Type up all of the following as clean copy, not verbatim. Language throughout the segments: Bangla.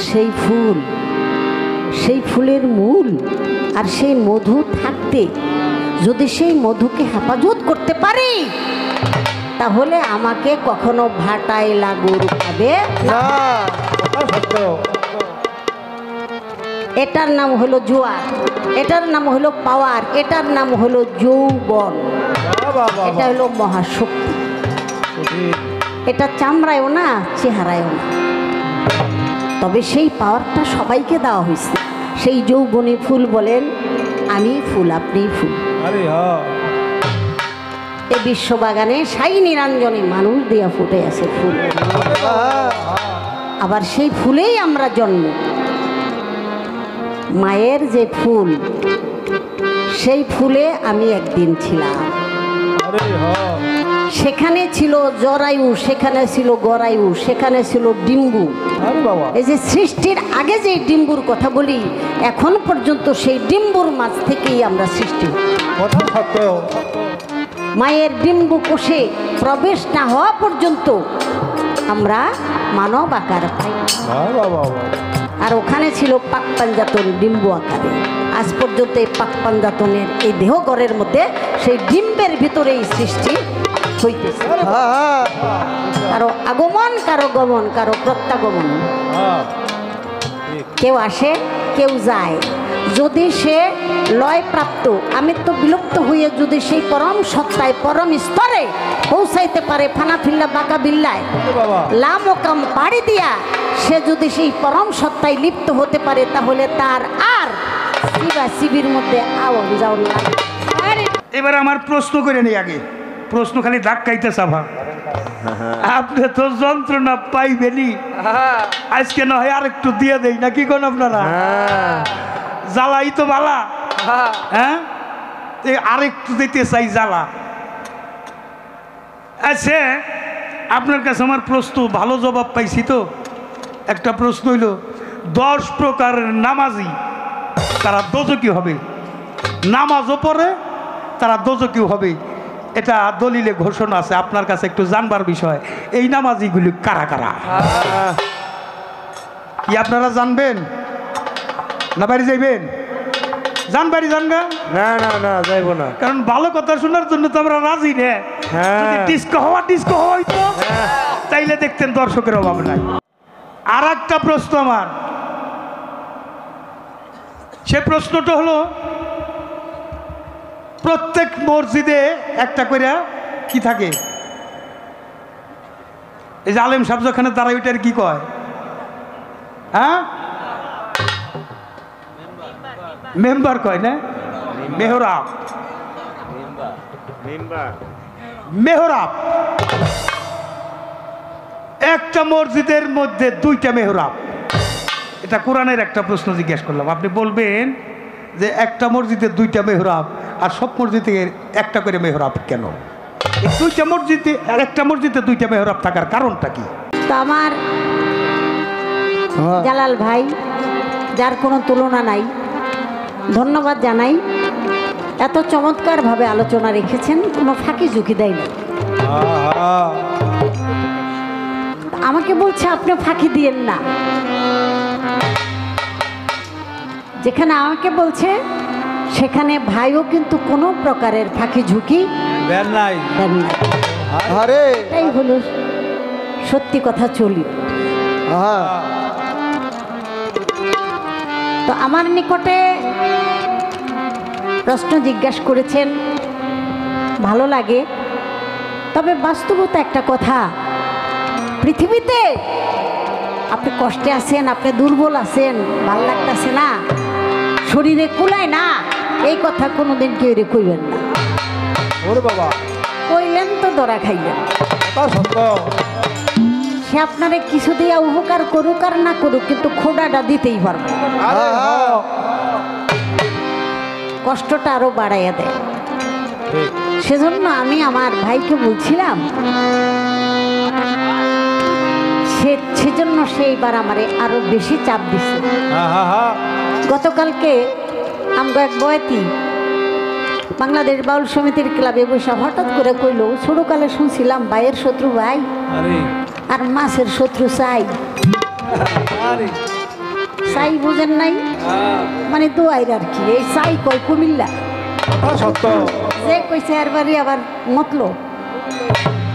সেই ফুল, সেই ফুলের মূল আর সেই মধু থাকতে যদি সেই মধুকে হেফাজত করতে পারি তাহলে আমাকে কখনো ভাটায় লাগুর পাবে না। এটার নাম হলো জোয়ার, এটার নাম হলো পাওয়ার, এটার নাম হলো যৌবন, এটা হলো মহাশক্তি। এটা চামড়ায়ও না, চেহারায়ও না, তবে সেই পাওয়ারটা সবাইকে দেওয়া হয়েছে। সেই যৌবনী ফুল বলেন আমি ফুল আপনি ফুল। এই বিশ্ববাগানে সাই নিরঞ্জনে মানুষ দিয়া ফুটে আছে ফুল, আবার সেই ফুলেই আমরা জন্ম। মায়ের যে ফুল সেই ফুলে আমি একদিন ছিলাম, সেখানে ছিল জরায়ু, সেখানে ছিল গরায়ু, সেখানে ছিল ডিম্বু। এই যে সৃষ্টির আগে যে ডিম্বুর কথা বলি এখন পর্যন্ত সেই ডিম্বুর মাঝ থেকেই আমরা সৃষ্টি। মায়ের ডিম্বু কোষে প্রবেশ না হওয়া পর্যন্ত আমরা মানব আকার পাই, আর ওখানে ছিল পাক পাঞ্জাতন ডিম্বু আকারে। আজ পর্যন্ত এই পাক পাঞ্জাতনের এই দেহগড়ের মধ্যে সেই ডিম্বের ভিতরেই সৃষ্টি হইতেছে। কারো আগমন, কারো গমন, কারো প্রত্যাগমন, কেউ আসে কেউ যায়। যদি সে লয় প্রাপ্ত আমৃত্যু বিলুপ্ত হয়ে যদি সেই পরম সত্তায় পরম স্তরে পৌঁছাইতে পারে, ফানা ফিল্লা বাঁকা বিল্লায় লামকাম পাড়ি দিয়া সে যদি সেই পরম সত্তায় লিপ্ত হতে পারে তাহলে তার আর শিবা শিবির মধ্যে আওয়াজ যাওয়ার লাগে। এবার আমার প্রশ্ন করে নেই, আগে প্রশ্ন খালি দাগ খাইতে চাভা। আপনি তো যন্ত্রণা পাইবেনি, আজকে না হয় আর একটু দিয়ে দেই নাকি কোন আপনারা? জ্বালাই তো বালা, হ্যাঁ আর একটু দিতে চাই জ্বালা। আচ্ছা আপনার কাছে আমার প্রশ্ন, ভালো জবাব পাইছি তো। একটা প্রশ্ন হইল 10 প্রকারের নামাজি তারা দোজকি হবে, নামাজও পড়ে তারা দোজকি হবে, এটা দলিলে ঘোষণা আছে। আপনার কাছে একটু জানবার বিষয়, এই নামাজিগুলি কারা কারা কি আপনারা জানবেন না? বাড়ি যাইবেন? যান বাড়ি যান না? না না না যাইব না, কারণ ভালো কথা শোনার জন্য তো আমরা রাজি নে। ডিস্কো হওয়াই তো চাইলে দেখতেন, দর্শকের অভাব নাই। আর একটা প্রশ্ন আমার, সে প্রশ্নটা হলো প্রত্যেক মসজিদে একটা করে কি থাকে? এই যে আলেম সাহেব যেখানে তারা ওইটার কি কয়? হ্যাঁ মেম্বার কয় না? মেহরাব। মেহরাব একটা মসজিদের মধ্যে 2টা মেহরাব। এটা কোরআনের একটা প্রশ্ন জিজ্ঞেস করলাম, আপনি বলবেন যে একটা মসজিদে 2টা মেহরাব আর সব মসজিদে একটা করে মেহরাব কেন? 2টা মসজিদে আর একটা মসজিদে 2টা মেহরাব থাকার কারণটা কি? তো আমার জালাল ভাই, যার কোনো তুলনা নাই, ধন্যবাদ জানাই। এত চমৎকারভাবে আলোচনা রেখেছেন, কোনো ফাঁকি ঝুঁকি দেয় না। আমাকে বলছে আপনি ফাঁকি দিয়েন না, যেখানে আমাকে বলছে সেখানে ভাইও কিন্তু কোনো প্রকারের ফাঁকি ঝুঁকি দেন নাই। এটাই হলো সত্যি কথা। চলি তো আমার নিকটে প্রশ্ন জিজ্ঞাসা করেছেন, ভালো লাগে। তবে বাস্তবতা একটা কথা, পৃথিবীতে আপনি কষ্টে আছেন, আপনি দুর্বল আছেন, ভাল লাগতেছে না, শরীরে কুলায় না, এই কথা কোনোদিন কেউ কইবেন না। ওরে বাবা, কইলেন তো ধরা খাইলেন। সে আপনারে কিছু দিয়ে উপকার করুক আর না করুক, কিন্তু খোঁড়াটা দিতেই পারবে, কষ্টটা আরো বাড়াইয়া দেয়। সেজন্য আমি আমার ভাইকে বলছিলাম, সেজন্য সেইবার আমারে আরো বেশি চাপ দিচ্ছে। গতকালকে আমরা এক বয়াতি বাংলাদেশ বাউল সমিতির ক্লাবে বসে হঠাৎ করে কইল, ছোটকালে শুনছিলাম ভাইয়ের শত্রু ভাই আর মাছের শত্রু চাই। সাই বুঝেন নাই মানে দোয়াইর আর কি এই সাই কয় কুমিল্লা সত্য সে কইছে আর বাড়ি আবার মতলো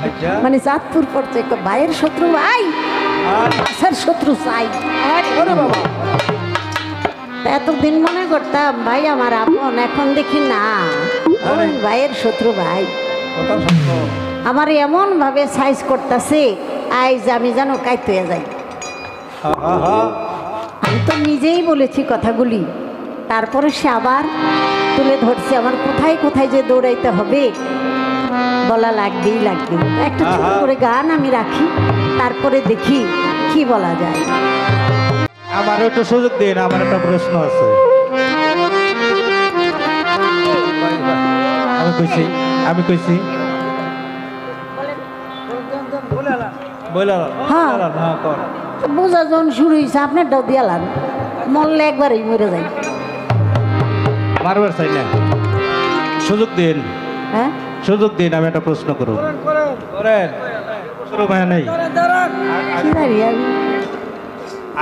আচ্ছা মানে চাঁদপুর পড়ছে ভাইয়ের শত্রু ভাই স্যার শত্রু চাই ওরে বাবা এতদিন মনে করতাম ভাই আমার আপন এখন দেখি না ওই ভাইয়ের শত্রু ভাই কথা সত্য আমার এমন ভাবে সাইজ করতেছে আইজ আমি যেন কাইতে যাই আমি তো নিজেই বলেছি কথাগুলি তারপরে সে আবার তুলে ধরছে আমার কোথায় কোথায় যে দৌড়াইতে হবে বলা লাগবেই লাগবে একটা ছোট করে গান আমি রাখি তারপরে দেখি কি বলা যায় আমার একটু সুযোগ দিন আমার একটা প্রশ্ন আছে আমি কইছি হ্যাঁ বোঝা যখন শুরু হয়েছে আপনারটাও দিয়ালান মরলে একবারই মরে যাই মারবার চাই না সুযোগ দিন হ্যাঁ সুযোগ দিন আমি একটা প্রশ্ন করব করেন শুরু ভাই নাই কি জানি আমি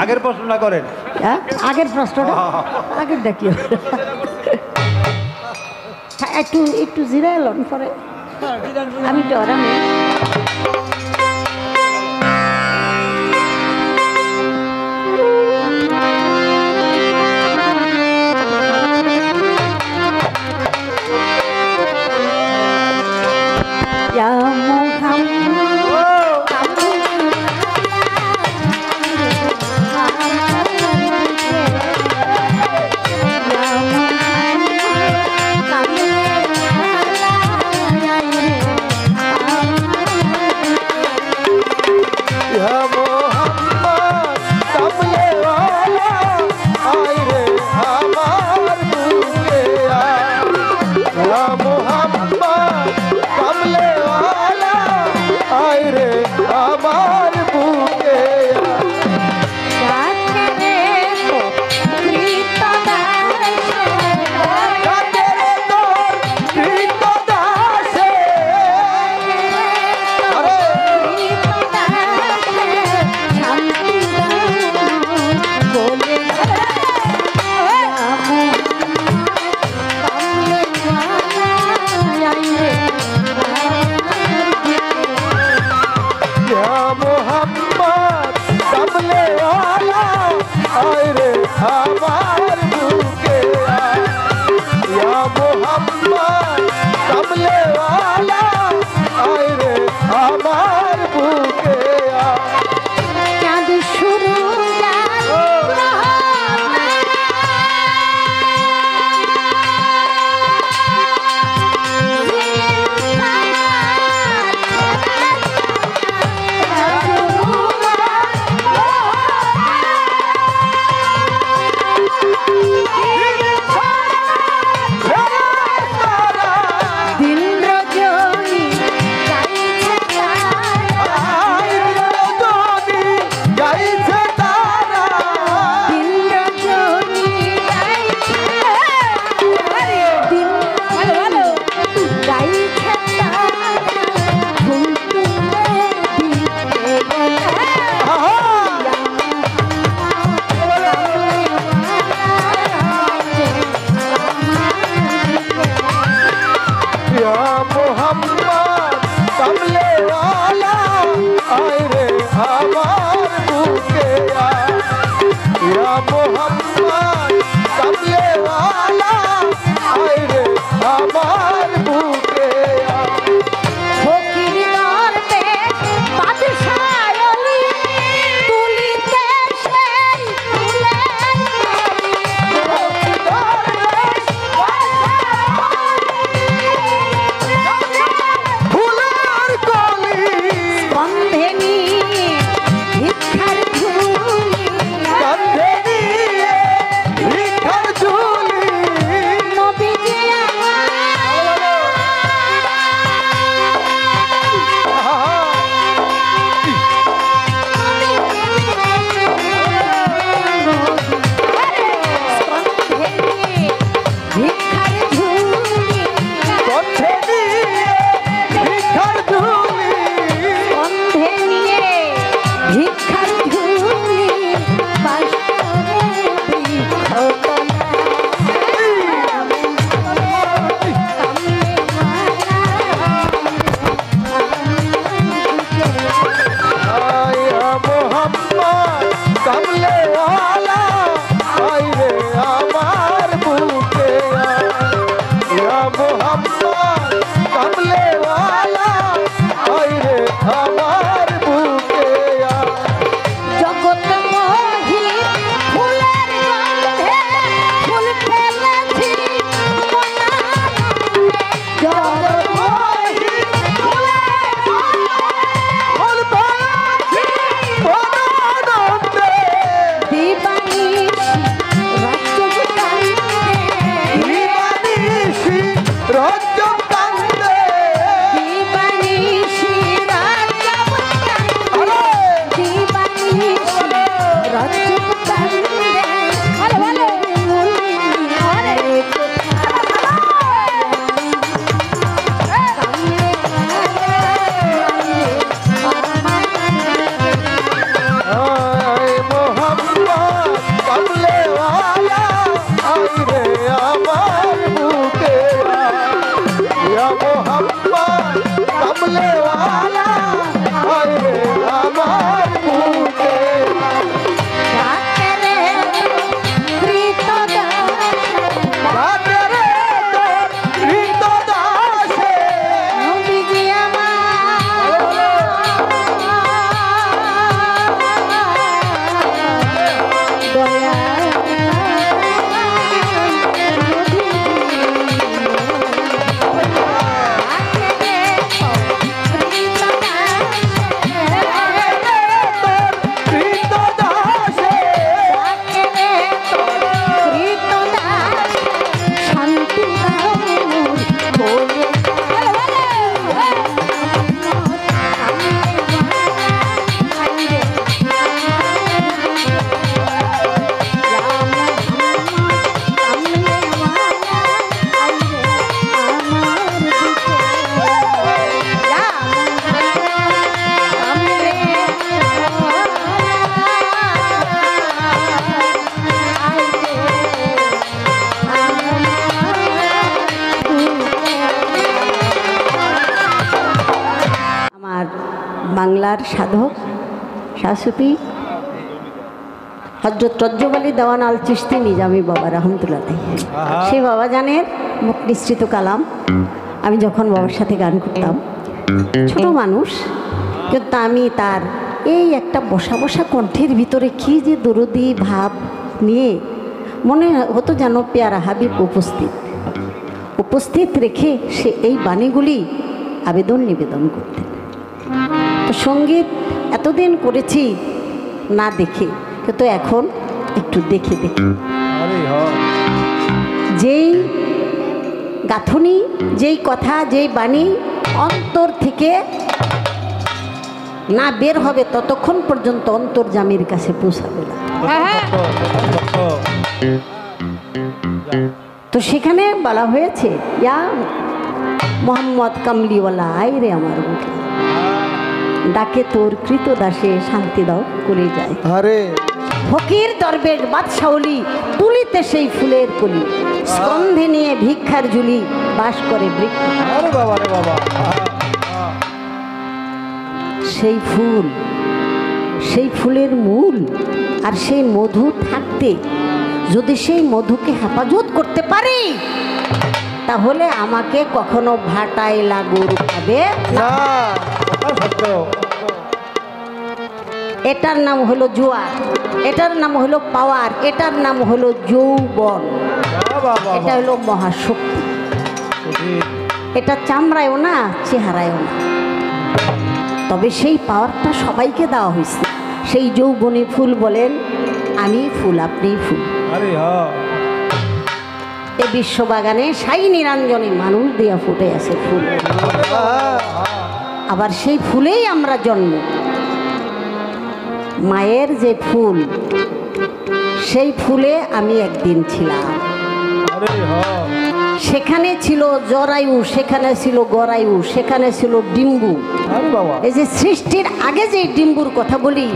আগের প্রশ্নটা করেন হ্যাঁ আগের প্রশ্নটা আগেরটা কি হবে? হ্যাঁ, একটু একটু জিরা এলন পরে আমি ডরামি Ya বাংলার সাধক শাহসুফি হযরত রজ্জব আলী দেওয়ান আল চিশতি নিজামী বাবা রহমতুল্লাহ সেই বাবা জানের মুখ নিঃসৃত কালাম। আমি যখন বাবার সাথে গান করতাম, ছোট মানুষ, কিন্তু আমি তার এই একটা বসা বসা কণ্ঠের ভিতরে কি যে দরদি ভাব নিয়ে মনে হতো যেন পেয়ারা হাবিব উপস্থিত রেখে সে এই বাণীগুলি আবেদন নিবেদন করতেন। তো সঙ্গীত এতদিন করেছি না দেখে, কিন্তু এখন একটু দেখে যেই গাঁথনি, যেই কথা, যেই বাণী অন্তর থেকে না বের হবে ততক্ষণ পর্যন্ত অন্তর্যামীর কাছে পৌঁছাবে না। তো সেখানে বলা হয়েছে, ইয়া মোহাম্মদ কামলিওয়ালা আয় রে আমার বুকে, ডাকে তোর কৃত দাসে শান্তি দাও করে যায়। ফকির দরবেশ বাদশাহলি তুলিতে সেই ফুলের কলি, স্কন্ধে নিয়ে ভিক্ষার ঝুলি বাস করে বৃক্ষ। সেই ফুল, সেই ফুলের মূল আর সেই মধু থাকতে যদি সেই মধুকে হেফাজত করতে পারি, তাহলে আমাকে কখনো ভাটায় লাগুর পাবে না। এটার নাম হলো জোয়ার, এটার নাম হলো পাওয়ার, এটার নাম হলো যৌবন, এটা হলো মহাশক্তি। এটা চামড়ায়ও না, চেহারায়ও না, তবে সেই পাওয়ারটা সবাইকে দেওয়া হয়েছে। সেই যৌবনী ফুল বলেন, আমি ফুল আপনি ফুল। এই বিশ্ববাগানে সাই নিরঞ্জনে মানুষ দিয়া ফুটে আছে ফুল, আবার সেই ফুলেই আমরা জন্ম। মায়ের যে ফুল, সেই ফুলে আমি একদিন ছিলাম। সেখানে ছিল জরায়ু, সেখানে ছিল গরায়ু, সেখানে ছিল ডিম্বু। এই যে সৃষ্টির আগে যে ডিম্বুর কথা বলি,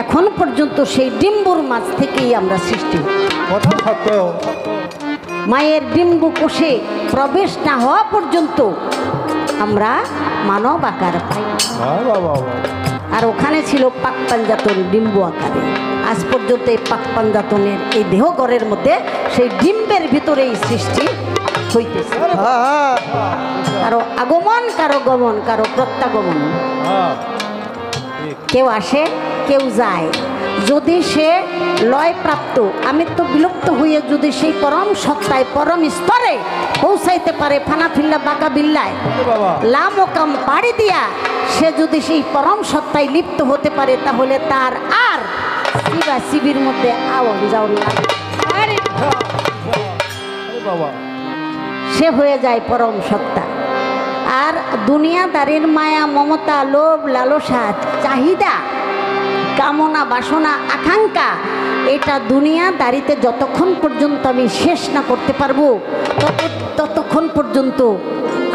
এখন পর্যন্ত সেই ডিম্বুর মাঝ থেকেই আমরা সৃষ্টি। মায়ের ডিম্বু কোষে প্রবেশ না হওয়া পর্যন্ত আমরা মানব আকার পাই। আর ওখানে ছিল পাক পাঞ্জাতন ডিম্বু আকারে। আজ পর্যন্ত এই পাক পাঞ্জাতনের এই দেহগড়ের মধ্যে সেই ডিম্বের ভিতরেই সৃষ্টি হইতেছে। কারো আগমন, কারো গমন, কারো প্রত্যাগমন, কেউ আসে কেউ যায়। যদি সে লয় প্রাপ্ত আমিত্ব বিলুপ্ত হয়ে যদি সেই পরম সত্তায় পরম স্তরে পৌঁছাইতে পারে, ফানা ফিল্লা বাঁকা বিল্লায় লাম ও কাম পাড়ি দিয়া সে যদি সেই পরম সত্তায় লিপ্ত হতে পারে, তাহলে তার আর শিবা শিবির মধ্যে আওয়াজ যাওয়ার লাগে, সে হয়ে যায় পরম সত্তা। আর দুনিয়াদারির মায়া মমতা লোভ লালসা চাহিদা কামনা বাসনা আকাঙ্ক্ষা, এটা দুনিয়াদারিতে যতক্ষণ পর্যন্ত আমি শেষ না করতে পারবো ততক্ষণ পর্যন্ত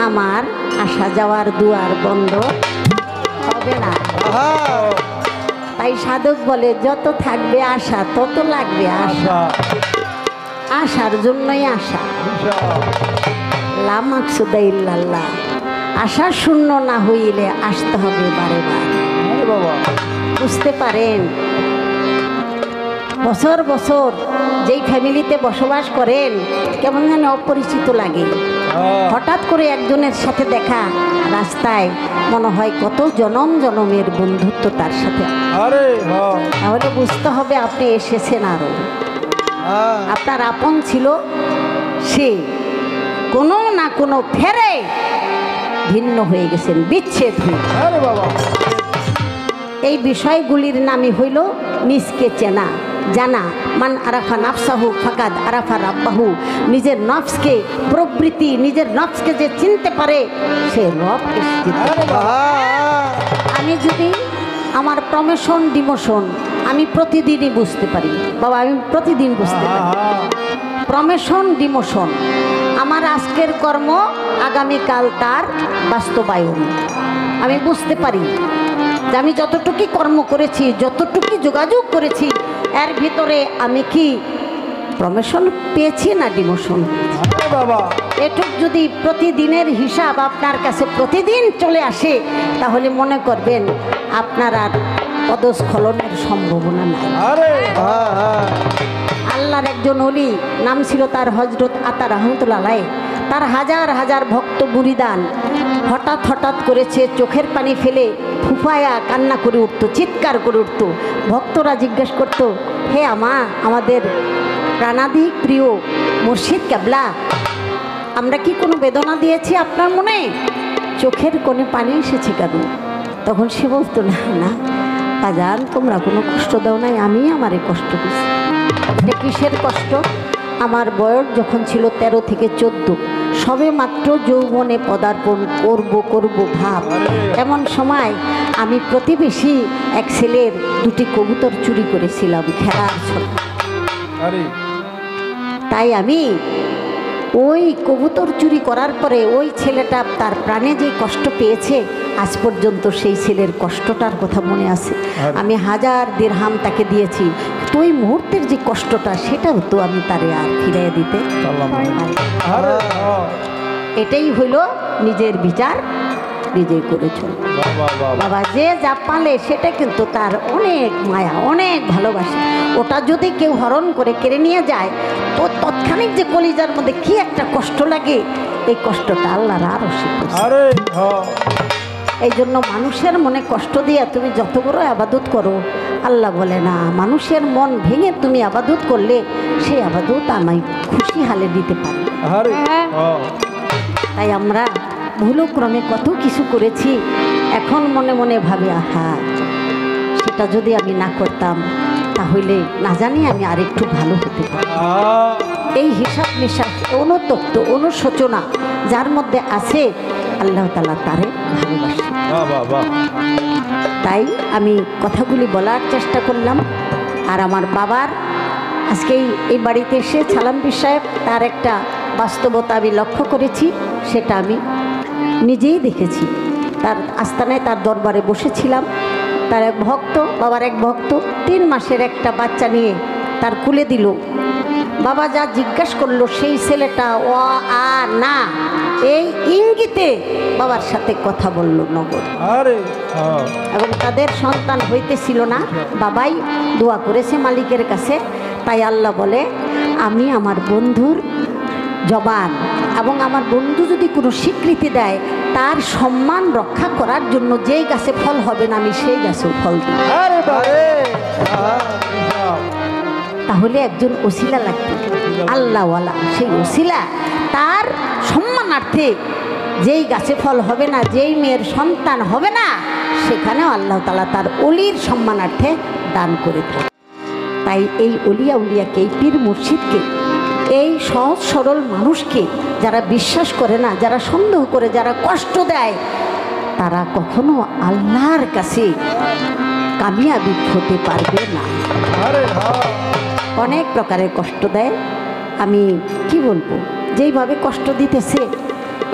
আমার আসা যাওয়ার দুয়ার বন্ধ হবে না। তাই সাধক বলে, যত থাকবে আশা তত লাগবে আশা, আশার জন্যই আশা। লা মাকসুদা ইল্লাল্লাহ, আশা শূন্য না হইলে আসতে হবে বারে বারে। বুঝতে পারেন, বছর বছর যেই ফ্যামিলিতে বসবাস করেন কেমন যেন অপরিচিত লাগে। হঠাৎ করে একজনের সাথে দেখা রাস্তায়, মনে হয় কত জনম জনমের বন্ধুত্ব তার সাথে। তাহলে বুঝতে হবে আপনি এসেছেন আরো, আপনার আপন ছিল সে কোনো না কোনো ফেরে ভিন্ন হয়ে গেছেন, বিচ্ছেদ হয়ে। এই বিষয়গুলির নামই হইল নিজকে চেনা জানা। মান আরাফা নাফসাহু ফাকাদ আরাফা রাব্বাহু, নিজের নফসকে প্রবৃত্তি, নিজের নফসকে যে চিনতে পারে সে রবকে চিনতে পারে। আমি যদি আমার প্রমোশন ডিমোশন আমি প্রতিদিনই বুঝতে পারি, বাবা আমি প্রতিদিন বুঝতে পারি প্রমোশন ডিমোশন, আমার আজকের কর্ম আগামীকাল তার বাস্তবায়ন আমি বুঝতে পারি। যে আমি যতটুকু কর্ম করেছি, যতটুকু যোগাযোগ করেছি, এর ভিতরে আমি কি প্রমোশন পেয়েছি না ডিমোশন বাবা এটুক যদি প্রতিদিনের হিসাব আপনার কাছে প্রতিদিন চলে আসে তাহলে মনে করবেন আপনার আর পদস্খলনের সম্ভাবনা নাই। আরে আল্লাহর একজন ওলি, নাম ছিল তার হজরত আতা রহমতুল্লাহ আলাইহ। তার হাজার হাজার ভক্ত মুরিদান হঠাৎ হঠাৎ করেছে চোখের পানি ফেলে ফুফায়া কান্না করে উঠতো, চিৎকার করে উঠতো। ভক্তরা জিজ্ঞেস করতো, হে আমাদের প্রাণাধিক প্রিয় মুর্শিদ কেবলা, আমরা কি কোনো বেদনা দিয়েছি আপনার মনে? চোখের কোণে পানি এসেছে কেন? তখন সে বলতো, না না বাজান, তোমরা কোনো কষ্ট দাও নাই, আমি আমারে কষ্ট দিচ্ছি। এটা কিসের কষ্ট? আমার বয়স যখন ছিল 13 থেকে 14, সবে মাত্র যৌবনে পদার্পণ করব ভাব, এমন সময় আমি প্রতিবেশী এক ছেলের 2টি কবুতর চুরি করেছিলাম খেলার ছলে। তাই আমি ওই কবুতর চুরি করার পরে ওই ছেলেটা তার প্রাণে যে কষ্ট পেয়েছে, আজ পর্যন্ত সেই ছেলের কষ্টটার কথা মনে আছে। আমি 1000 দিরহাম তাকে দিয়েছি, তো ওই মুহূর্তের যে কষ্টটা সেটাও তো আমি তারে আর ফিরিয়ে দিতে পারি। এটাই হইল নিজের বিচার নিজে করেছ। বাবা যে যা পালে সেটা কিন্তু তার অনেক মায়া, অনেক ভালোবাসা। ওটা যদি কেউ হরণ করে কেড়ে নিয়ে যায় তো তৎক্ষণিক যে কলিজার মধ্যে কি একটা কষ্ট লাগে, এই কষ্টটা আল্লাহর আরো এই জন্য মানুষের মনে কষ্ট দিয়ে তুমি যত বড় আবাদত করো, আল্লাহ বলে না, মানুষের মন ভেঙে তুমি আবাদত করলে সেই আবাদত আমি খুশি হালে দিতে পারি। তাই আমরা ভুলক্রমে কত কিছু করেছি, এখন মনে মনে ভাবে, আহা সেটা যদি আমি না করতাম তাহলে না জানি আমি আরেকটু ভালো হতে পারি। এই হিসাব নিঃশ্বাস, অনুতপ্ত, অনুশোচনা যার মধ্যে আছে, আল্লাহ তাআলা তারে ভালোবাসে। তাই আমি কথাগুলি বলার চেষ্টা করলাম। আর আমার বাবার আজকে এই বাড়িতে এসে ছালামপীর সাহেব তার একটা বাস্তবতা আমি লক্ষ্য করেছি, সেটা আমি নিজেই দেখেছি। তার আস্তানায় তার দরবারে বসেছিলাম, তার এক ভক্ত, বাবার এক ভক্ত 3 মাসের একটা বাচ্চা নিয়ে তার কুলে দিল। বাবা যা জিজ্ঞাসা করলো সেই ছেলেটা ও আ না এই ইঙ্গিতে বাবার সাথে কথা বলল নগদ। এবং তাদের সন্তান হইতেছিল না, বাবাই দোয়া করেছে মালিকের কাছে। তাই আল্লাহ বলে, আমি আমার বন্ধুর জবান এবং আমার বন্ধু যদি কোনো স্বীকৃতি দেয়, তার সম্মান রক্ষা করার জন্য যেই গাছে ফল হবে না আমি সেই গাছেও ফল দিই। তাহলে একজন ওসিলা লাগবে, আল্লাহওয়ালা। সেই ওসিলা তার সম্মানার্থে যেই গাছে ফল হবে না, যেই মেয়ের সন্তান হবে না, সেখানেও আল্লাহ তাআলা তার অলির সম্মানার্থে দান করে থাকে। তাই এই অলিয়া উলিয়াকে, এই পীর মুর্শিদকে, এই সহজ সরল মানুষকে যারা বিশ্বাস করে না, যারা সন্দেহ করে, যারা কষ্ট দেয়, তারা কখনো আল্লাহর কাছে কামিয়াবি হতে পারবে না। অনেক প্রকারের কষ্ট দেয়। আমি কি বলবো, যেইভাবে কষ্ট দিতেছে,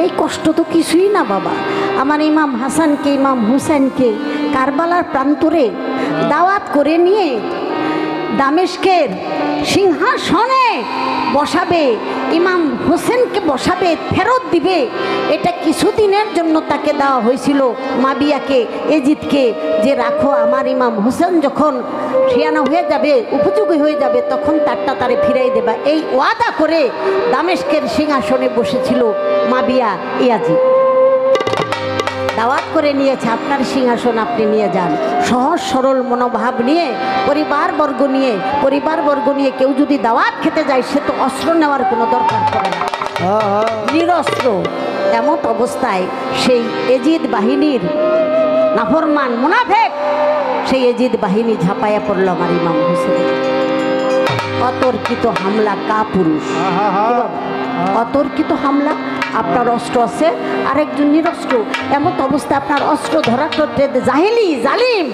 এই কষ্ট তো কিছুই না বাবা। আমার ইমাম হাসানকে, ইমাম হুসেনকে কারবালার প্রান্তরে দাওয়াত করে নিয়ে দামেস্কের সিংহাসনে বসাবে, ইমাম হোসেনকে বসাবে, ফেরত দিবে। এটা কিছুদিনের জন্য তাকে দেওয়া হয়েছিল মাবিয়াকে, এজিদকে, যে রাখো, আমার ইমাম হোসেন যখন ঠিয়ানা হয়ে যাবে, উপযোগী হয়ে যাবে, তখন তারটা তারে ফিরাই দেবা। এই ওয়াদা করে দামেস্কের সিংহাসনে বসেছিল মাবিয়া ইয়াজিদ। দাওয়াত করে নিয়েছে, আপনার সিংহাসন আপনি নিয়ে যান। সহজ সরল মনোভাব নিয়ে, পরিবারবর্গ নিয়ে কেউ যদি দাওয়াত খেতে যায়, সে তো অস্ত্র নেওয়ার কোনো দরকার পড়ে না, নিরস্ত্র। এমত অবস্থায় সেই এজিদ বাহিনীর নাফরমান মুনাফেক, সেই এজিদ বাহিনী ঝাঁপাইয়া পড়ল আমার ইমাম হোসেন। অতর্কিত হামলা, কাপুরুষ, অতর্কিত হামলা। আপনার অস্ত্র আছে, আরেকজন নিরস্ত্র, এমত অবস্থা আপনার অস্ত্র ধরা করতে জাহিলি জালিম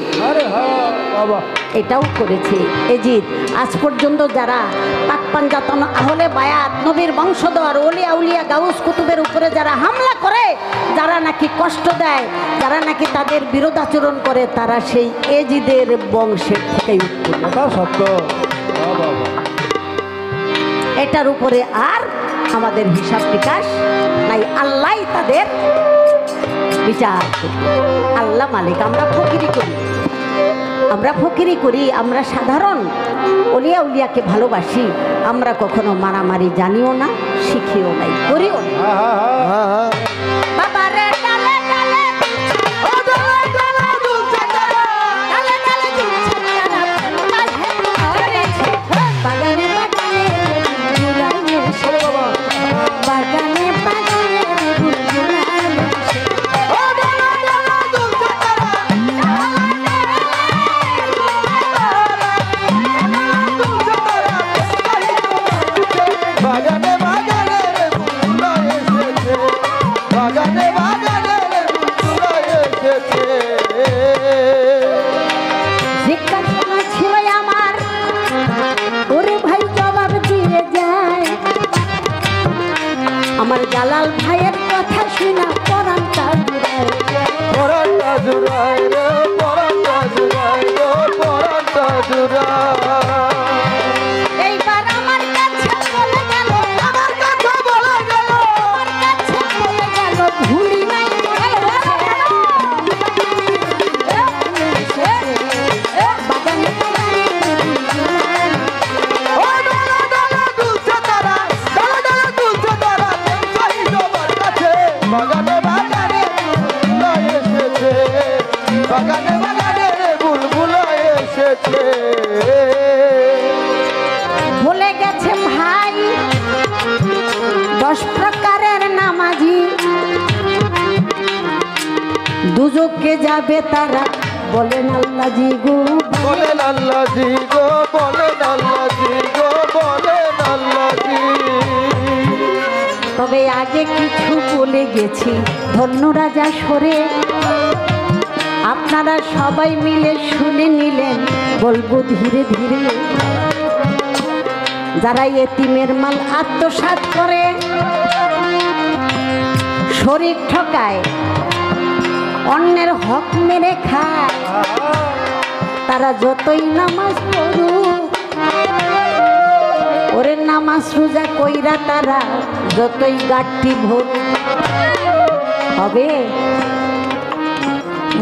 এটাও করেছে এজিদ। আজ পর্যন্ত যারা পাক পাঞ্জাতন আহলে বায়াত, নবীর বংশধর, ওলিয়া উলিয়া গাউস কুতুবের উপরে যারা হামলা করে, যারা নাকি কষ্ট দেয়, যারা নাকি তাদের বিরোধাচরণ করে, তারা সেই এজিদের বংশের থেকেই উৎপন্ন। এটার উপরে আর আমাদের হিসাব বিকাশ নাই, আল্লাহ তাদের বিচার করবে। আল্লাহ মালিক। আমরা ফকিরি করি, আমরা সাধারণ অলিয়া উলিয়াকে ভালোবাসি, আমরা কখনো মারামারি জানিও না, শিখিও নাই, করিও না। বাবারে ডালে ডালে বাগানে বাগানে বাগানে বাগানে বাগানে বাগানে ফুল এসেছে, বাগানে বাগানে ফুল এসেছে। জিজ্ঞাসা ছিল আমার, ওরে ভাই জবাব দিয়ে যায়, আমার জালাল ভাইয়ের কথা শুনা পরানটা জুড়ায়। পরানটা জুড়ায় রে, পরানটা জুড়ায় রে, পরানটা জুড়ায়। এইবার আমার কাছে বলে গেল, আমার কথা বলা গেল, আমার কাছে বলে গেল, ভুলি নাই বাগানে ও ডালা ডালা দুলছে তারা, ডালা ডালা দুলছে তারা, চাই সবার কাছে। বাগানে বাগানে ফুল এসেছে, বাগানে বাগানে বুলবুল এসেছে। বলে গেছে ভাই 10 প্রকারের নামাজি, দুজকে যাবে তারা, বলেন আল্লাহজি গো। বলেন আল্লাহজি গো, বলেন আল্লাহজি গো, বলেন আল্লাহজি। তবে আগে কিছু বলে গেছি, ধন্য রাজা সরে, আপনারা সবাই মিলে শুনে নিলেন, বলবো ধীরে ধীরে। যারা এতিমের মাল আত্মসাৎ করে, শরীর ঠকায়, অন্যের হক মেরে খায়, তারা যতই নামাজ পড়ুক, ওরে নামাজ রোজা কইরা তারা যতই গাঠি ভরুক, হবে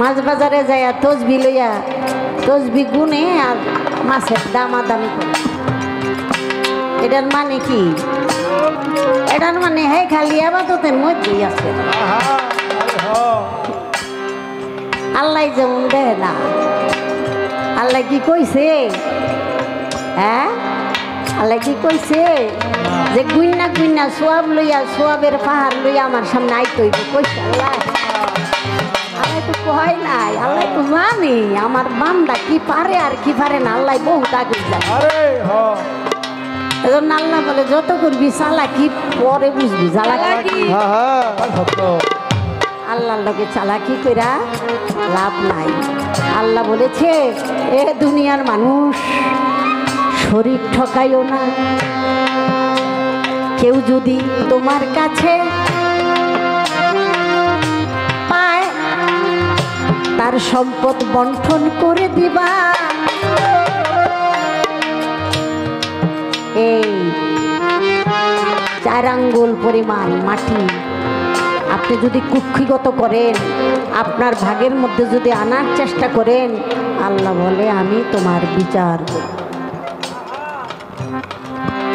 মাছ বাজারে যাইয়া তসবি লইয়া তসবি গুনে আর মাছের দামাদামি করে। এটার মানে কি? এটার মানে হে খালি আবাদতের মধ্যেই আছে। আল্লাহ যেমন দেয় না, আল্লাহ কি কইছে? হ্যাঁ, আল্লাহ কি কইছে যে গুইনা গুইনা সোয়াব লইয়া, সোয়াবের পাহাড় লইয়া আমার সামনে আইতে হইবে? কইছে আল্লাহ? আল্লাহ তো কয় নাই, আল্লাহ তো জানে আমার বান্দা কি পারে আর কি পারে না, আল্লাহ বহুত আগে যায়। এজন্য আল্লাহ বলে যত করবি চালাকি পরে বুঝবি চালাকি। আল্লাহর লগে চালাকি কইরা লাভ নাই। আল্লাহ বলেছে, এ দুনিয়ার মানুষ, শরীর ঠকাইও না। কেউ যদি তোমার কাছে পায়, তার সম্পদ বন্টন করে দিবা। এই 4 আঙ্গুল পরিমাণ মাটি আপনি যদি কুক্ষিগত করেন, আপনার ভাগের মধ্যে যদি আনার চেষ্টা করেন, আল্লাহ বলে আমি তোমার বিচার করব।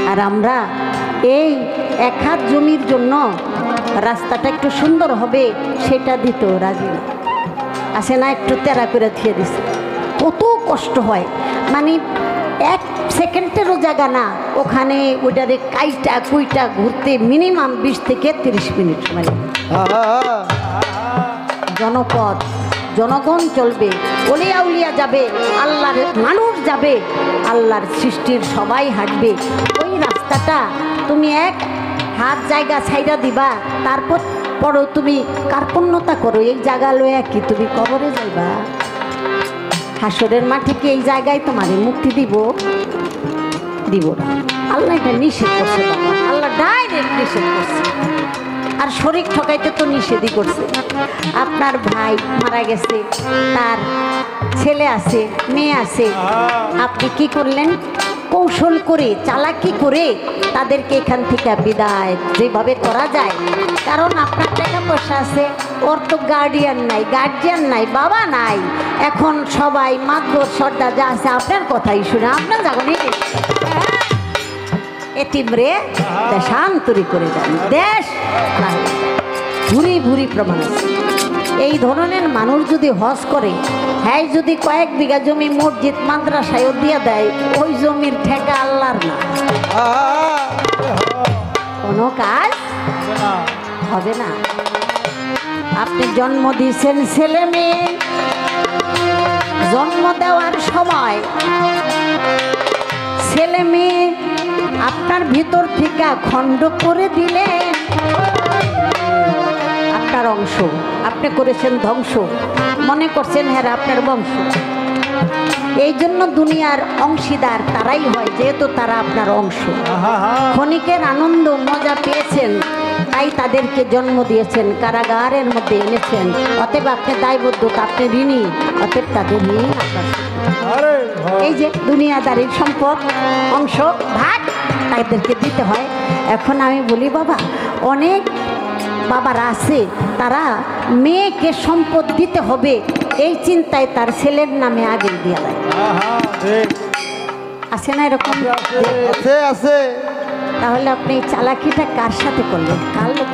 আর আমরা এই 1 হাত জমির জন্য রাস্তাটা একটু সুন্দর হবে সেটা দিতেও রাজি না। আসে না, একটু তেরা করে থিয়ে দিছে, কত কষ্ট হয়। মানে 1 সেকেন্ডেরও জায়গা না, ওখানে ওইটারে কাইটা কুইটা ঘুরতে মিনিমাম 20 থেকে 30 মিনিট সময় লাগে। জনপদ, জনগণ চলবে, ওলিয়া উলিয়া যাবে, আল্লাহর মানুষ যাবে, আল্লাহর সৃষ্টির সবাই হাঁটবে। ওই রাস্তাটা তুমি 1 হাত জায়গা ছাইরা দিবা, তারপর পরও তুমি কার্পণ্যতা করো, এই জায়গা লইয়া কি তুমি কবরে যাইবা? হাসরের মাঠে কি এই জায়গায় তোমার মুক্তি দিব? দিব না। আল্লাহ এটা নিষেধ করছে বাবা, আল্লাহ ডাইরেক্ট নিষেধ করছে। আর শরীর ঠকাইতে তো নিষেধই করছে। আপনার ভাই মারা গেছে, তার ছেলে আছে, মেয়ে আছে, আপনি কি করলেন? কৌশল করে চালাকি করে তাদেরকে এখান থেকে বিদায় যেভাবে করা যায়। কারণ আপনার টাকা পয়সা আছে, ওর তো গার্ডিয়ান নাই, বাবা নাই, এখন সবাই মাতবর সর্দার যা আছে আপনার কথাই শুনে আপনার জাগনি এতিমরে দেশান্তরি করে যান। দেশ ভুরি ভুরি প্রমাণ আছে। এই ধরনের মানুষ যদি হজ করে, হ্যাঁ যদি কয়েক বিঘা জমি মসজিদ মাদ্রাসায় দিয়ে দেয়, ওই জমির ঠেকা আল্লাহর না, কোনো কাজ হবে না। আপনি জন্ম দিয়েছেন ছেলে মেয়ে, জন্ম দেওয়ার সময় ছেলে মেয়ে আপনার ভিতর থেকে খণ্ড করে দিলেন, আপনার অংশ আপনি করেছেন ধ্বংস, মনে করছেন হ্যাঁ আপনার বংশ। এই জন্য দুনিয়ার অংশীদার তারাই হয়, যেহেতু তারা আপনার অংশ। ক্ষণিকের আনন্দ মজা পেয়েছেন, তাই তাদেরকে জন্ম দিয়েছেন, কারাগারের মধ্যে এনেছেন। অতএব আপনি দায়বদ্ধতা, আপনি ঋণী, অতএব তাদের ঋণ আপনার। এই যে দুনিয়াদারির সম্পদ অংশ ভাগ তাদেরকে দিতে হয়। এখন আমি বলি বাবা, অনেক বাবারা আছে তারা মেয়েকে সম্পদ দিতে হবে এই চিন্তায় তার ছেলের নামে আগে দিয়ে দেয়। আছে না এরকম? আছে। তাহলে আপনি এই চালাকিটা কার সাথে করলেন? কার লোক?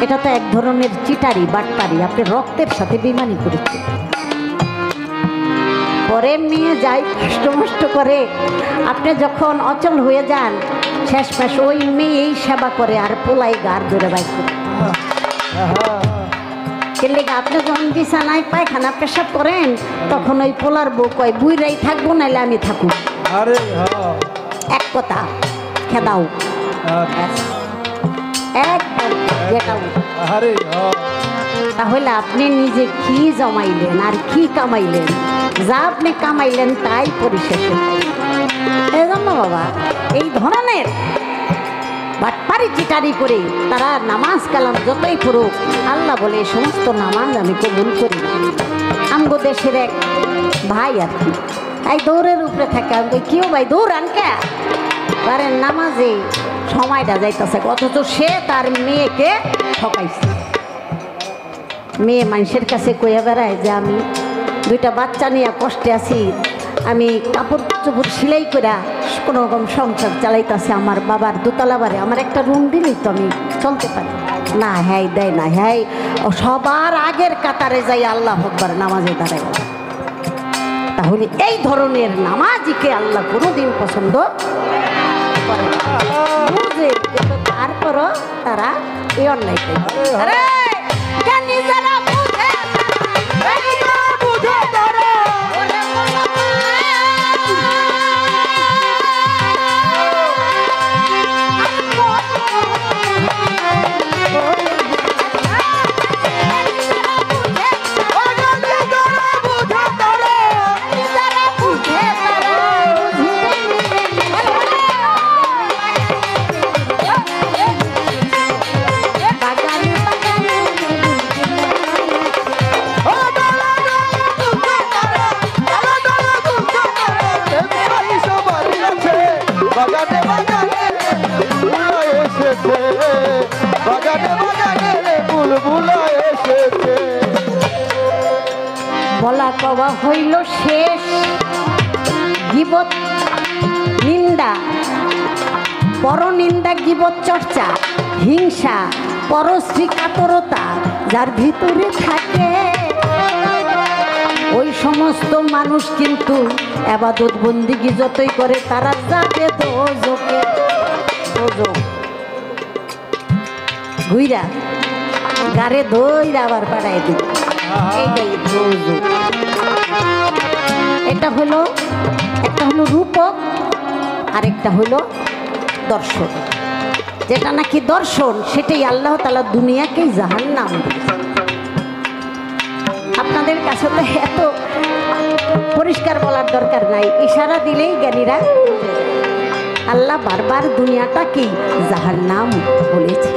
এটা তো এক ধরনের চিটারি বাটপারি, আপনি রক্তের সাথে বেইমানি করেছেন। পরে মেয়ে যাই কষ্ট করে, আপনি যখন অচল হয়ে যান, শেষ পাশ ওই মেয়েই সেবা করে আর পোলাই গার ধরে বাইক করে। আপনি যখন বিছানায় পায়খানা পেশাব করেন, তখন ওই পোলার বউ কয় বুইরাই থাকবো, নাইলে আমি থাকুক। এক কথা খেদাও, তাহলে আপনি নিজে কি জমাইলেন আর কি কামাইলেন? যা আপনি কামাইলেন তাই পরিশেষে। এই জন্য বাবা, এই ধরনের বাটপারি চিটারি করে তারা নামাজ কালাম যতই পড়ুক, আল্লাহ বলে এই সমস্ত নামাজ আমি কবুল করি। আমগো দেশের এক ভাই আর কি, এই দৌড়ের উপরে থাকে, আমি কেউ ভাই দৌড় আনকে পারেন নামাজে সময়টা যাইতেছে, অথচ সে তার মেয়েকে ঠকাইছে। মেয়ে মানুষের কাছে কইয়া বেড়ায় যে আমি দুইটা বাচ্চা নিয়ে কষ্টে আছি, আমি কাপড় চোপড় সেলাই করে কোনো রকম সংসার চালাইতেছে, আমার বাবার দোতলা বাড়ি, আমার একটা রুম দিলেই তো আমি চলতে পারি না। হ্যাঁ দেয় না, হ্যাঁ সবার আগের কাতারে যাই আল্লাহ আকবার নামাজে দাঁড়ায়। তাহলে এই ধরনের নামাজিকে আল্লাহ কোনোদিন পছন্দ করে না। বুঝে কিন্তু তারপরও তারা এই অন্যায়টাই করে। বলা কওয়া হইল শেষ, গীবত নিন্দা, পরনিন্দা, গীবত চর্চা, হিংসা, পরশ্রী কাতরতা যার ভিতরে থাকে, ওই সমস্ত মানুষ কিন্তু ইবাদত বন্দিগি যতই করে তারা যাবে দোজখে। দোজখ ঘুইরা গারে ধইরা আবার পাড়ায় দিবে। এটা হলো একটা হলো রূপক, আরেকটা হলো দর্শন। যেটা নাকি দর্শন সেটাই আল্লাহ তাআলা দুনিয়াকেই জাহান্নাম দিয়েছে। আপনাদের কাছে তো এত পরিষ্কার বলার দরকার নাই, ইশারা দিলেই জ্ঞানীরা আল্লাহ বারবার দুনিয়াটাকেই জাহান্নাম বলেছে।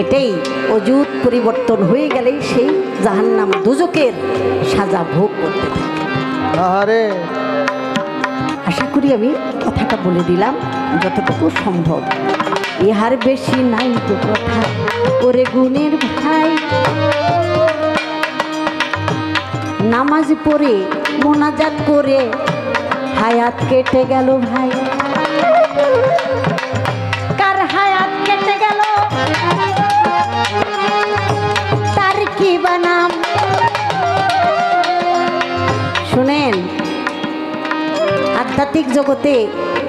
এটাই অযুত পরিবর্তন হয়ে গেলেই সেই জাহান্নাম দোজখের সাজা ভোগ করতে থাকে। আশা করি আমি কথাটা বলে দিলাম যতটুকু সম্ভব। ইহার বেশি নাই তো কথা ওরে গুণের ভাই, নামাজ পড়ে মোনাজাত করে হায়াত কেটে গেল ভাই। কার হায়াত কেটে গেল তার কি বানাম? শুনেন, আধ্যাত্মিক জগতে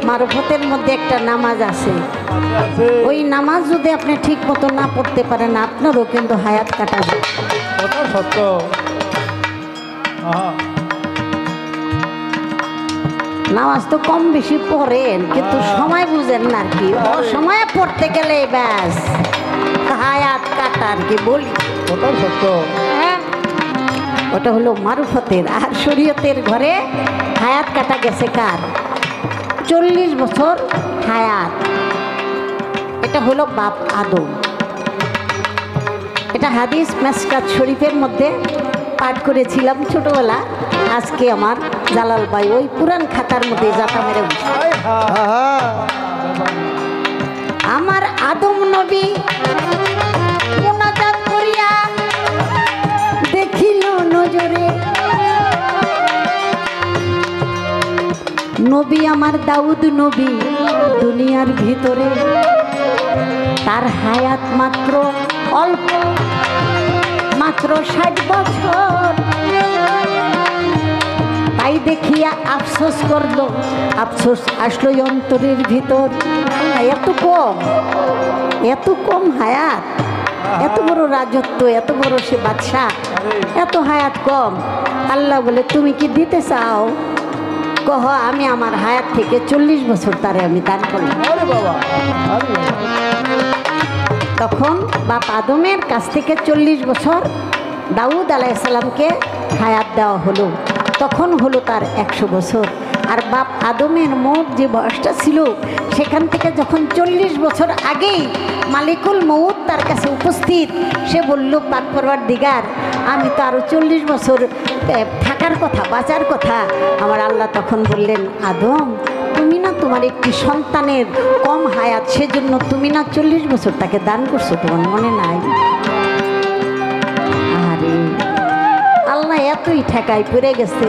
মারফতের মধ্যে একটা নামাজ আছে। ওই নামাজ যদি আপনি ঠিক মতো না পড়তে পারেন আপনারও কিন্তু হায়াত কাটাবে। ওটা সত্য। নামাজ তো কম বেশি পড়েন কিন্তু সময় বুঝেন না আর কি। ও সময় পড়তে গেলে ব্যাস হায়াত কাটা আর কি বলি। ওটা সত্য। ওটা হলো মারুফতের। আর শরীয়তের ঘরে হায়াত কাটা গেছে কার? 40 বছর হায়াত। এটা হলো বাপ আদম। এটা হাদিস মেসকাত শরীফের মধ্যে পাঠ করেছিলাম ছোটবেলা। আজকে আমার জালাল ভাই ওই পুরান খাতার মধ্যে জাতা মেরে বসে। আমার আদম নবী মোনাজাত করিয়া দেখিল নজরে, নবী আমার দাউদ নবী দুনিয়ার ভিতরে, তার হায়াত মাত্র অল্প, মাত্র 60 বছর। তাই দেখিয়া আফসোস করলো, আফসোস আসলো অন্তরের ভিতর। এত কম, এত কম হায়াত, এত বড় রাজত্ব, এত বড় সে বাদশা, এত হায়াত কম। আল্লাহ বলে তুমি কি দিতে চাও? কহ আমি আমার হায়াত থেকে 40 বছর তারে আমি দান করলাম। তখন বাপ আদমের কাছ থেকে 40 বছর দাউদ আলাইহিস সালামকে হায়াত দেওয়া হলো। তখন হলো তার 100 বছর। আর বাপ আদমের মোট যে বয়সটা ছিল সেখান থেকে যখন 40 বছর আগেই মালিকুল মউত তার কাছে উপস্থিত, সে বলল পাক পরওয়ারদিগার আমি তো আরও 40 বছর থাকার কথা, বাঁচার কথা। আমার আল্লাহ তখন বললেন আদম তুমি না তোমার একটি সন্তানের কম হায়াত, সেজন্য তুমি না 40 বছর তাকে দান করছো, তোমার মনে নাই? আরে আল্লাহ এতই ঠেকাই পড়ে গেছে।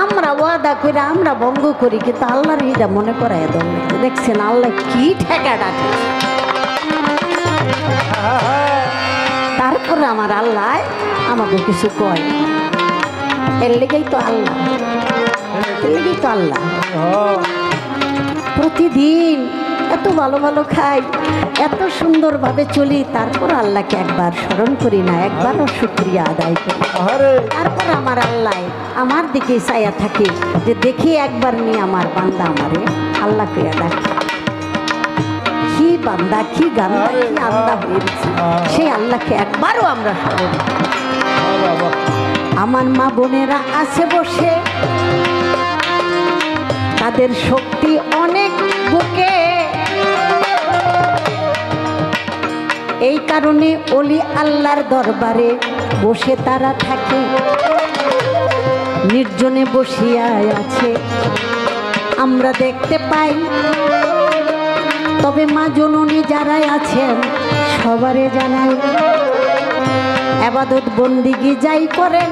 আমরা ওয়াদা করে আমরা ভঙ্গ করি কিন্তু আল্লাহর এটা মনে করায় দল। দেখছেন আল্লাহ কি ঠেকা ডাকে। তারপরে আমার আল্লাহ আমাকে কিছু কয়, এর লেগেই তো আল্লাহ, এর লেগেই তো আল্লাহ। প্রতিদিন এত ভালো ভালো খাই, এত সুন্দরভাবে চলি, তারপর আল্লাহকে একবার স্মরণ করি না, একবারও শুকরিয়া আদায় করি। তারপর আমার আল্লাহ আমার দিকে চাইয়া থাকে যে দেখি একবার নিয়ে আমার বান্দা আমারে আল্লাহকে ডাকে। কি বান্দা, কি গান্দা, কি আল্লাহ হয়েছে, সেই আল্লাহকে একবারও আমরা স্মরণ। আমার মা বোনেরা আছে বসে, তাদের শক্তি অনেক বুকে, এই কারণে ওলি আল্লাহর দরবারে বসে তারা থাকে। নির্জনে বসিয়া আছে আমরা দেখতে পাই, তবে মা জননী যারাই আছেন সবারে জানাই ইবাদত বন্দিগি যাই করেন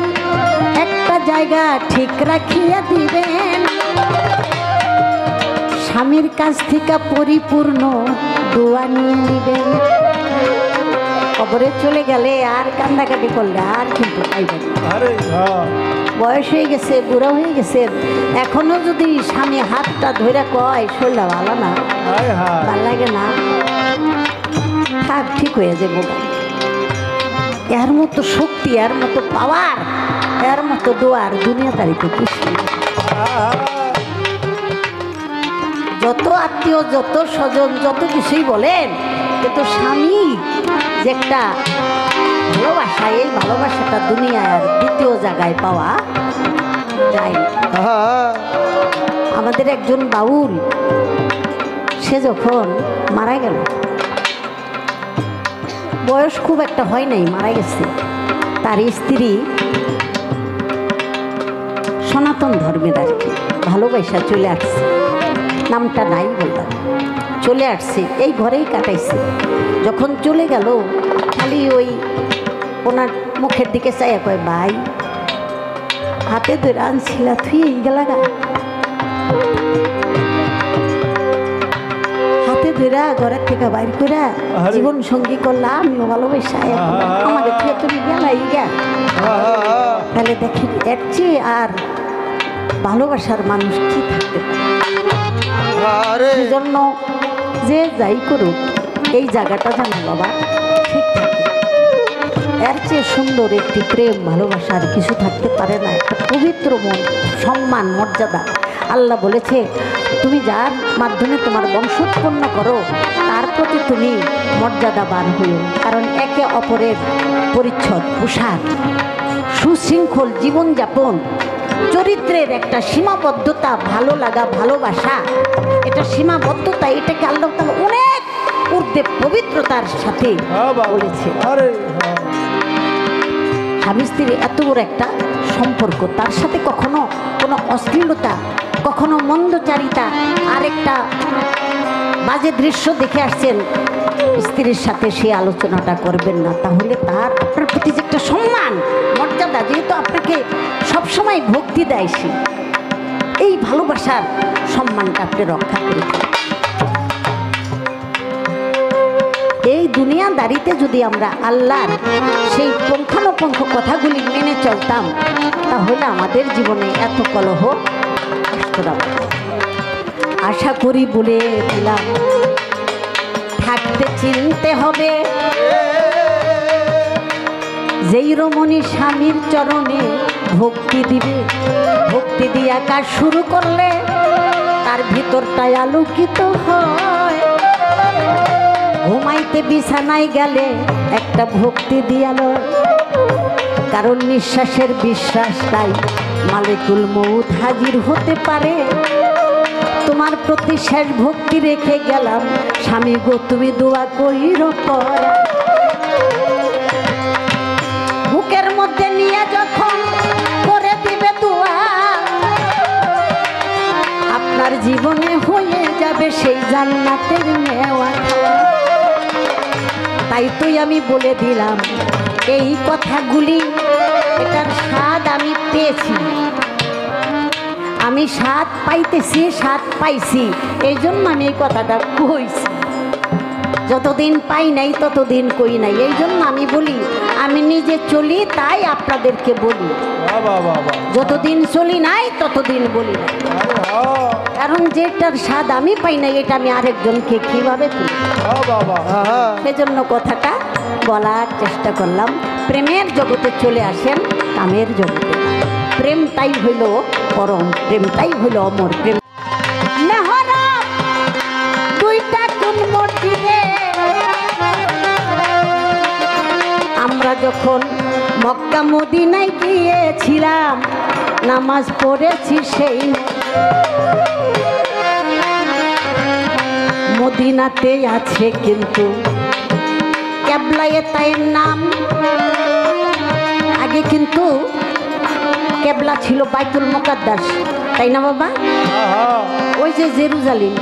একটা জায়গা ঠিক রাখিয়া দিবেন। স্বামীর কাছ থেকে পরিপূর্ণ দোয়া নিয়ে নিবেন। কবরে চলে গেলে আর কান্দাকাটি করলে আর কিন্তু পাইবেন। বয়স হয়ে গেছে, বুড়া হয়ে গেছে, এখনো যদি স্বামী হাতটা ধরে কয় শরীরটা ভালো না, ভাল লাগে না, থাক ঠিক হয়ে যাবো। এর মতো শক্তি, এর মতো পাওয়ার, এর মতো দোয়ার দুনিয়া তারিখে কিছু। যত আত্মীয়, যত স্বজন, যত কিছুই বলেন, কিন্তু স্বামী যে একটা ভালোবাসা, এই ভালোবাসাটা দুনিয়ার দ্বিতীয় জায়গায় পাওয়া যায় না। আমাদের একজন বাউল, সে যখন মারা গেল, বয়স খুব একটা হয় নাই, মারা গেছে। তার স্ত্রী সনাতন ধর্মের আর কি, ভালোবাসা চলে আসছে, নামটা নাই বললাম, চলে আসছে, এই ঘরেই কাটাইছে। যখন চলে গেল খালি ওই ওনার মুখের দিকে চাইয়া কয়, ভাই হাতে ধরে আনছিলা তুই গেলা গা, হাতে ধরে ঘরের থেকে বাইর করে জীবন সঙ্গী করলাম, আমিও ভালোবাসা আমাদের থেকে তুমি গেলাই গা। তাহলে দেখি এর চেয়ে আর ভালোবাসার মানুষ কি থাকতে পারে? সেই জন্য যে যাই করুক এই জায়গাটা জানো বাবা ঠিক থাকে, এর চেয়ে সুন্দর একটি প্রেম ভালোবাসার কিছু থাকতে পারে না। একটা পবিত্র মন, সম্মান, মর্যাদা। আল্লাহ বলেছে তুমি যার মাধ্যমে তোমার বংশোৎপন্ন করো তার প্রতি তুমি মর্যাদাবান হইও, কারণ একে অপরের পরিচ্ছদ, পোশাক, সুশৃঙ্খল জীবনযাপন, চরিত্রের একটা সীমাবদ্ধতা, ভালো লাগা, ভালোবাসা, এটা সীমাবদ্ধতা, এটাকে আল্লাহ তাআলা অনেক ঊর্ধ্বে পবিত্রতার সাথে বলেছে। স্বামী স্ত্রীর এত বড় একটা সম্পর্ক, তার সাথে কখনো কোনো অশ্লীলতা, কখনো মন্দচারিতা, আরেকটা বাজে দৃশ্য দেখে আসছেন স্ত্রীর সাথে সে আলোচনাটা করবেন না। তাহলে তার আপনার প্রতি যে একটা সম্মান, মর্যাদা, যেহেতু আপনাকে সবসময় ভক্তি দেয় সে, এই ভালোবাসার সম্মানটা আপনি রক্ষা করেছেন। এই দুনিয়াদারিতে যদি আমরা আল্লাহর সেই পুঙ্খানুপুঙ্খ কথাগুলি মেনে চলতাম তাহলে আমাদের জীবনে এত কলহ আসতো না। আশা করি বলে দিলাম, থাকতে চিনতে হবে যেই রমণী স্বামীর চরণে ভক্তি দিবে, ভক্তি দিয়া কাজ শুরু করলে তার ভিতরটাই আলোকিত হয়। ঘুমাইতে বিছানায় গেলে একটা ভক্তি দিয়ালো, কারণ নিঃশ্বাসের বিশ্বাসটাই মালিকুল মউত হাজির হতে পারে। তোমার প্রতি শেষ ভক্তি রেখে গেলাম স্বামী গো, তুমি দোয়া কইর পর। বুকের মধ্যে নিয়ে যখন করে দিবে দোয়া, আপনার জীবনে হয়ে যাবে সেই জান্নাতের নেওয়া। তাই তুই আমি বলে দিলাম এই কথাগুলি, এটার স্বাদ আমি পেয়েছি, আমি স্বাদ পাইতেছি, স্বাদ পাইছি, এই জন্য আমি এই কথাটা কইছি। যতদিন পাই নাই ততদিন কই নাই, এই জন্য আমি বলি, আমি নিজে চলি তাই আপনাদেরকে বলি, যতদিন চলি নাই ততদিন বলি না। কারণ যেটার স্বাদ আমি পাই নাই এটা আমি আরেকজনকে কিভাবে তুলি, সেজন্য কথাটা বলার চেষ্টা করলাম। প্রেমের জগতে চলে আসেন কামের জগতে, প্রেমটাই হইল পরম, প্রেমটাই হইল অমর। প্রেম মেহরাব দুইটা কোন মসজিদে, আমরা যখন মক্কা মদিনায় গিয়েছিলাম নামাজ পড়েছি সেই মদিনাতে আছে, কিন্তু কেবলায়ে তাইয়ের নাম। আগে কিন্তু কেবলা ছিল বাইতুল মুকাদ্দাস, তাই না বাবা? ওই যে জেরুজালেম,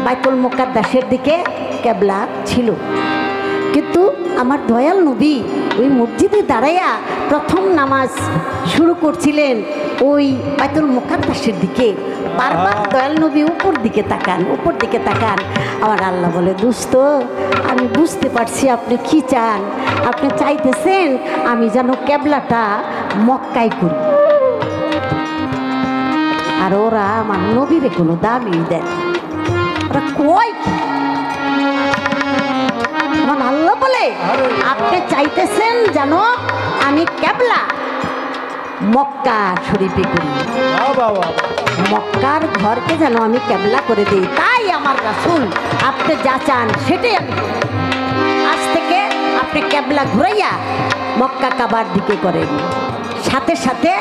বাইতুল মুকাদ্দাসের দিকে কেবলা ছিল। কিন্তু আমার দয়াল নবী ওই মসজিদে দাঁড়াইয়া প্রথম নামাজ শুরু করছিলেন ওই বাইতুল মুকাদ্দাসের দিকে। বারবার দয়াল নবী উপর দিকে তাকান, উপর দিকে তাকান। আমার আল্লাহ বলে, দোস্ত আমি বুঝতে পারছি আপনি কি চান, আপনি চাইতেছেন আমি যেন কেবলাটা মক্কায় করি। আর ওরা আমার নবীরে কোনো দাবি দেয়, ওরা কয় কি? আমার আল্লাহ বলে আপনি চাইতেছেন যেন আমি কেবলা মক্কা শরীফে করি, মক্কার ঘরকে যেন আমি কেবলা করে দিই। তাই আমার রাসূল আপনি যা চান সেটাই আমি করি। আজ থেকে আপনি কেবলা ঘুরাইয়া মক্কা কাবার দিকে করেন। সাথে সাথে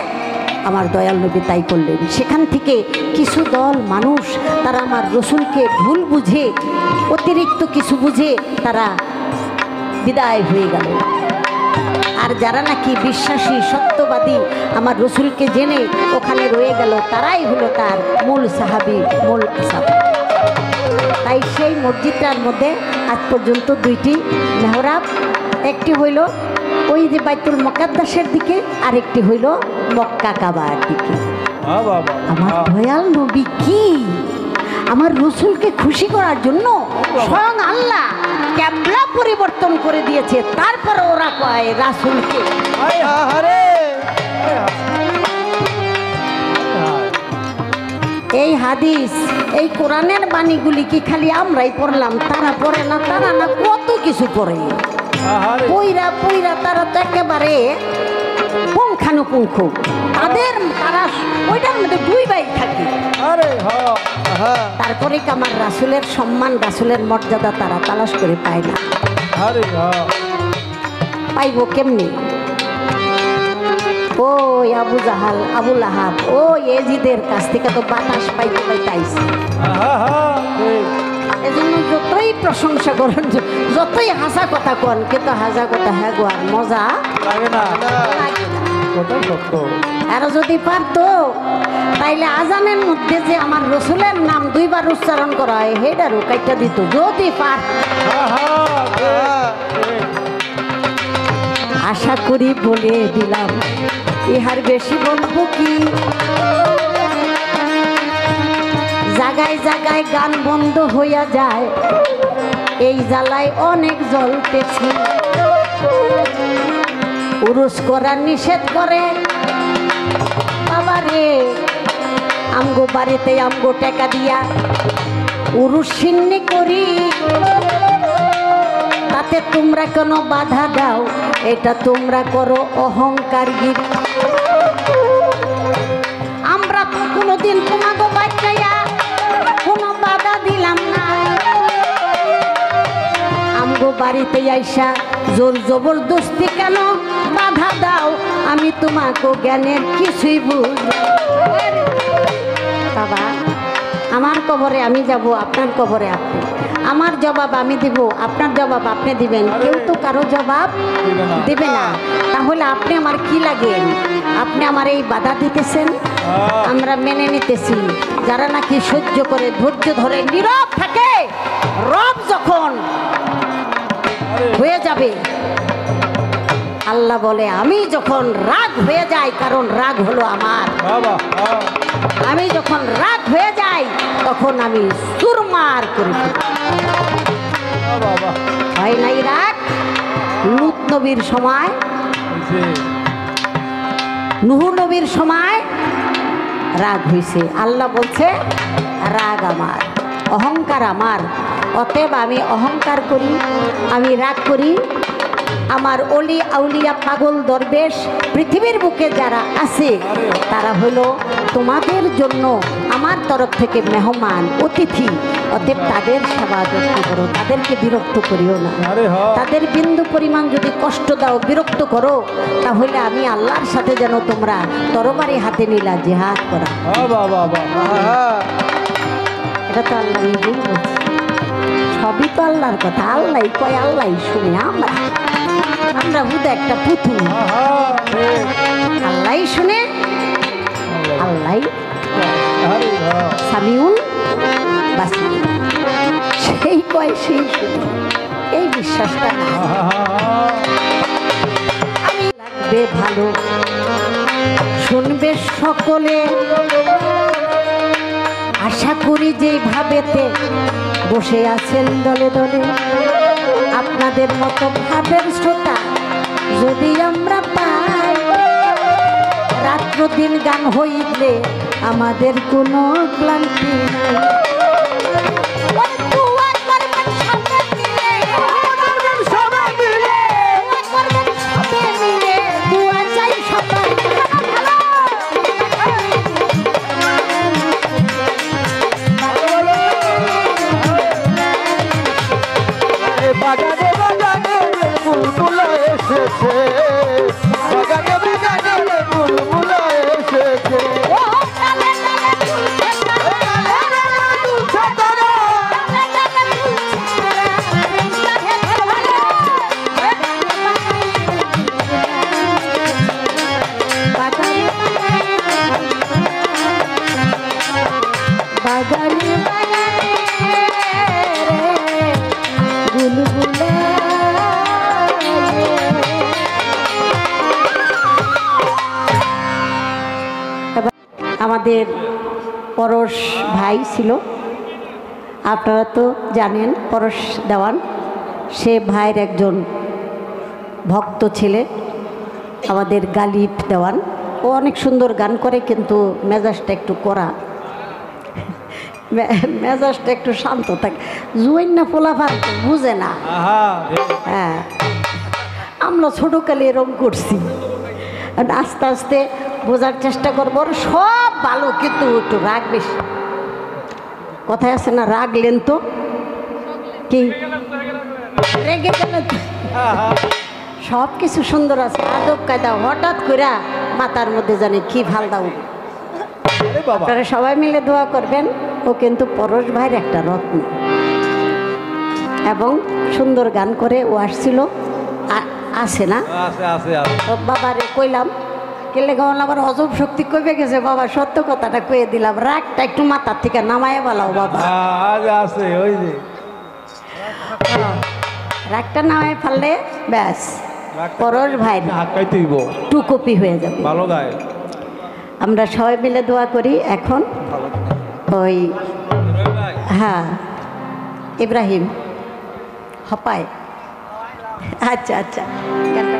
আমার দয়াল নবী তাই করলেন। সেখান থেকে কিছু দল মানুষ তারা আমার রসুলকে ভুল বুঝে, অতিরিক্ত কিছু বুঝে তারা বিদায় হয়ে গেল। আর যারা নাকি বিশ্বাসী সত্যবাদী আমার রসুলকে জেনে ওখানে রয়ে গেল, তারাই হলো তার মূল সাহাবী, মূল আসাহাব। তাই সেই মসজিদটার মধ্যে আজ পর্যন্ত দুইটি মেহরাব, একটি হইল ওই যে বাইতুল মুকাদ্দাসের দিকে, আরেকটি হইল মক্কা কাবার দিকে। আমার দয়াল নবী কি আমার রসুলকে খুশি করার জন্য স্বয়ং আল্লাহ ক্যাবলা পরিবর্তন করে দিয়েছে, তারপরে ওরা কয় রাসুলকে। এই হাদিস, এই কোরআনের বাণীগুলি কি খালি আমরাই পড়লাম? তারা পড়ে না, তারা না কত কিছু পড়ে। পইরা পইরা তারা তো একেবারে পুঙ্খানুপুঙ্খ, তারা ওইটার মধ্যে দুই ভাই থাকে। তারপরে কি আমার রাসুলের সম্মান, রাসুলের মর্যাদা তারা তালাশ করে পায় না। পাইব কেমনি? ওই আবু জাহাল, আবুল আহাব, ওই এজিদের কাছ থেকে তো বাতাস পাইতে পাইতে আইছে। এজন্য যতই প্রশংসা করেন, যতই হাসা কথা কন, কিন্তু হাসা কথা হ্যাঁ গো আর মজা লাগে না। আর যদি পারতো তাইলে আজানের মধ্যে যে আমার রসুলের নাম দুইবার উচ্চারণ করা হয় হেডারও কাইটা দিত, যদি পার। আশা করি বলে দিলাম, ইহার বেশি বলবো কি? জায়গায় জায়গায় গান বন্ধ হইয়া যায়, এই জ্বালায় অনেক জ্বলতেছি। উরুস করার নিষেধ করে বাবারে, আমগো বাড়িতে আমগো টাকা দিয়া উরুস সিন্নি করি, তাতে তোমরা কোনো বাধা দাও, এটা তোমরা করো অহংকারগিরি। আমরা তো কোনোদিন তোমাকে বাচ্চাইয়া কোনো বাধা দিলাম না, আমগো বাড়িতে আইসা জোর জবরদস্তি কেন বাধা দাও? আমি তোমাকে জ্ঞানের কিছুই বুঝি। বাবা, আমার কবরে আমি যাব, আপনার কবরে আপনি, আমার জবাব আমি দিব, আপনার জবাব আপনি দিবেন, কেউ তো কারো জবাব দিবে না। তাহলে আপনি আমার কি লাগেন? আপনি আমার এই বাধা দিতেছেন, আমরা মেনে নিতেছি। যারা নাকি সহ্য করে, ধৈর্য ধরে, নীরব থাকে, রব যখন হয়ে যাবে, আল্লাহ বলে আমি যখন রাগ হয়ে যাই, কারণ রাগ হলো আমার, আমি যখন রাগ হয়ে যাই তখন আমি চুরমার করি। হয় নাই রাগ? লূত নবীর সময়, নূহ নবীর সময় রাগ হয়েছে। আল্লাহ বলছে রাগ আমার, অহংকার আমার, অতএব আমি অহংকার করি, আমি রাগ করি। আমার অলি আউলিয়া পাগল দরবেশ পৃথিবীর বুকে যারা আছে, তারা হলো তোমাদের জন্য আমার তরফ থেকে মেহমান, অতিথি। অতএব তাদের সেবা যত্ন করো, তাদেরকে বিরক্ত করিও না। তাদের বিন্দু পরিমাণ যদি কষ্ট দাও, বিরক্ত করো, তাহলে আমি আল্লাহর সাথে যেন তোমরা তরবারি হাতে নিলা জিহাদ করা। এটা তো আল্লাহ নিজেই বলছে, সবই তো আল্লাহর কথা। আল্লাহ কয়, আল্লাহ শুনে, আমরা হুদা একটা পুতুল। আল্লাহ শুনে, আল্লাহ সামিউন বাসির, সেই কয় সেই শুনে, এই বিশ্বাসটা না। আমি লাগবে ভালো, শুনবে সকলে, আশা করি যেভাবেতে বসে আছেন দলে দলে, আপনাদের মতো ভাবের শ্রোতা যদি আমরা পাই, রাত্র দিন গান হইলে আমাদের কোনো ক্লান্তি নাই। বাগানে বাগানে বুলবুল এসেছে, বাগানে বাগানে বুলবুল এসেছে। আমাদের পরশ ভাই ছিল, আপনারা তো জানেন পরশ দেওয়ান, সে ভাইয়ের একজন ভক্ত ছিলেন আমাদের গালিব দেওয়ান। ও অনেক সুন্দর গান করে, কিন্তু মেজাজটা একটু কড়া, মেজাজটা একটু শান্ত থাকে। জুয়াইন না পোলাপান বুঝে না। হ্যাঁ, আমরা ছোটোকালে এরকম করছি, আস্তে আস্তে বোঝার চেষ্টা করবো। ওর সব ভালো, কিন্তু একটু রাগ বেশি। কথায় আছে না, রাগলেন তো কি রেগে গেলেন তো। সব কিছু সুন্দর আছে, আদব কায়দা, হঠাৎ করে মাথার মধ্যে জানে কি ফালদা উঠে। আপনারা সবাই মিলে দোয়া করবেন। ও কিন্তু পরশ ভাইয়ের একটা রত্ন, এবং সুন্দর গান করে ও আসছিল, আছে না? ও বাবারে কইলাম, কেলে গাওয়ান আবার হজম শক্তি কমে গেছে বাবা, সত্য কথাটা কয়ে দিলাম। রাগটা একটু মাথার থেকে নামায় বলাও বাবা, আছে ওই যে রাগটা নামায় ফেললে ব্যাস পরশ ভাই টুকপি হয়ে যাবে। ভালো গায়। আমরা সবাই মিলে দোয়া করি। এখন ওই হ্যাঁ ইব্রাহিম হপায়, আচ্ছা আচ্ছা গানটা